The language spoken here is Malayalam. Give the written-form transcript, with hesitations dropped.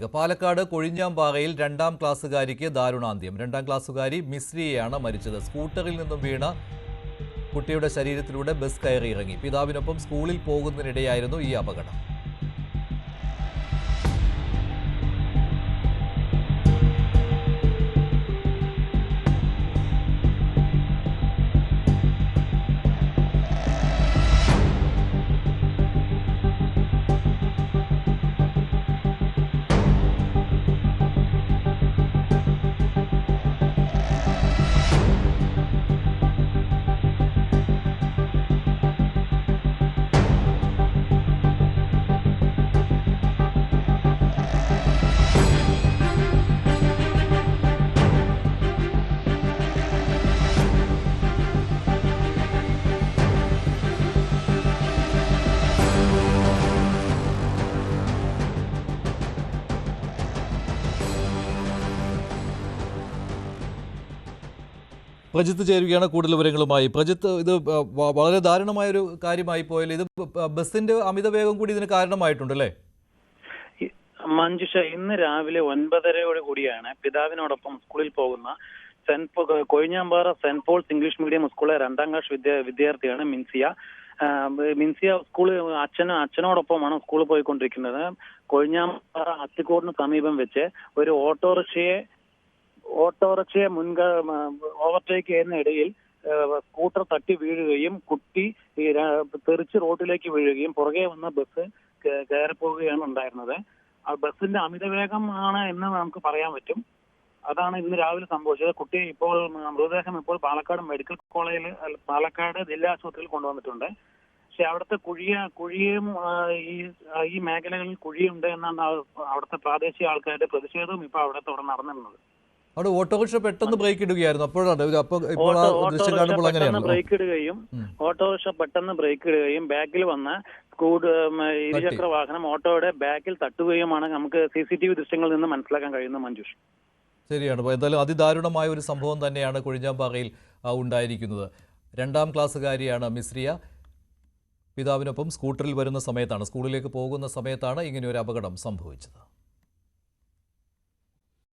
പാലക്കാട് കൊഴിഞ്ഞാമ്പാറയിൽ രണ്ടാം ക്ലാസ്സുകാരിക്ക് ദാരുണാന്ത്യം. രണ്ടാം ക്ലാസ്സുകാരി മിസ്രിയെയാണ് മരിച്ചത്. സ്കൂട്ടറിൽ നിന്നും വീണ കുട്ടിയുടെ ശരീരത്തിലൂടെ ബസ് കയറി ഇറങ്ങി. പിതാവിനൊപ്പം സ്കൂളിൽ പോകുന്നതിനിടെയായിരുന്നു ഈ അപകടം. പ്രജിത്ത് ചേരുകയാണ് കൂടുതൽ വിവരങ്ങളുമായി. പ്രജിത്ത്, ഇത് വളരെ ദാരുണമായൊരു കാര്യമായി പോയാൽ ഇത് ബസിന്റെ അമിതവേഗം കൂടി ഇതിന് കാരണമായിട്ടുണ്ടല്ലേ? മഞ്ജുഷ, ഇന്ന് രാവിലെ 9:30 കൂടിയാണ് പിതാവിനോടൊപ്പം സ്കൂളിൽ പോകുന്ന Kozhinjampara Saint Paul's English medium സ്കൂളിലെ 2ാം ക്ലാസ് വിദ്യാർത്ഥിയാണ് മിൻസിയ. സ്കൂള് അച്ഛനോടൊപ്പമാണ് സ്കൂളിൽ പോയിക്കൊണ്ടിരിക്കുന്നത്. കൊഴിഞ്ഞാമ്പാറ അത്തിക്കോടിന് സമീപം വെച്ച് ഒരു ഓട്ടോറിക്ഷയെ ഓവർടേക്ക് ചെയ്യുന്ന ഇടയിൽ സ്കൂട്ടർ തട്ടി വീഴുകയും കുട്ടി തെറിച്ച് റോഡിലേക്ക് വീഴുകയും പുറകെ വന്ന ബസ് കയറിപ്പോവുകയാണ് ഉണ്ടായിരുന്നത്. ആ ബസിന്റെ അമിതവേഗം ആണ് എന്ന് നമുക്ക് പറയാൻ പറ്റും. അതാണ് ഇന്ന് രാവിലെ സംഭവിച്ചത്. കുട്ടി മൃതദേഹം ഇപ്പോൾ പാലക്കാട് മെഡിക്കൽ കോളേജിൽ പാലക്കാട് ജില്ലാ ആശുപത്രിയിൽ കൊണ്ടുവന്നിട്ടുണ്ട്. പക്ഷെ അവിടുത്തെ കുഴിയും ഈ മേഖലകളിൽ കുഴിയുണ്ട് എന്നാണ് അവിടുത്തെ പ്രാദേശിക ആൾക്കാരുടെ പ്രതിഷേധവും ഇപ്പൊ അവിടെ തുടർന്ന് നടന്നിരുന്നത്. അവിടെ ഓട്ടോറിക്ഷ പെട്ടെന്ന് ബ്രേക്ക് ഇടുകയായിരുന്നു. ഓട്ടോറിക്ഷ പെട്ടെന്ന് ബ്രേക്ക് ഇടുകയും ബാക്കിൽ വന്ന ഇരുചക്ര വാഹനം ഓട്ടോയുടെ ബാക്കിൽ തട്ടുകയുമാണ് നമുക്ക് CCTV ദൃശ്യങ്ങളിൽ നിന്ന് മനസ്സിലാക്കാൻ കഴിയുന്നത്. മഞ്ജുഷ്, ശരിയാണ്. എന്തായാലും അതിദാരുണമായ ഒരു സംഭവം തന്നെയാണ് കൊഴിഞ്ഞാമ്പാറയിൽ ഉണ്ടായിരിക്കുന്നത്. 2ാം ക്ലാസ്സുകാരിയാണ് മിസ്രിയ. പിതാവിനൊപ്പം സ്കൂട്ടറിൽ വരുന്ന സമയത്താണ്, സ്കൂളിലേക്ക് പോകുന്ന സമയത്താണ് ഇങ്ങനെ ഒരു അപകടം സംഭവിച്ചത്.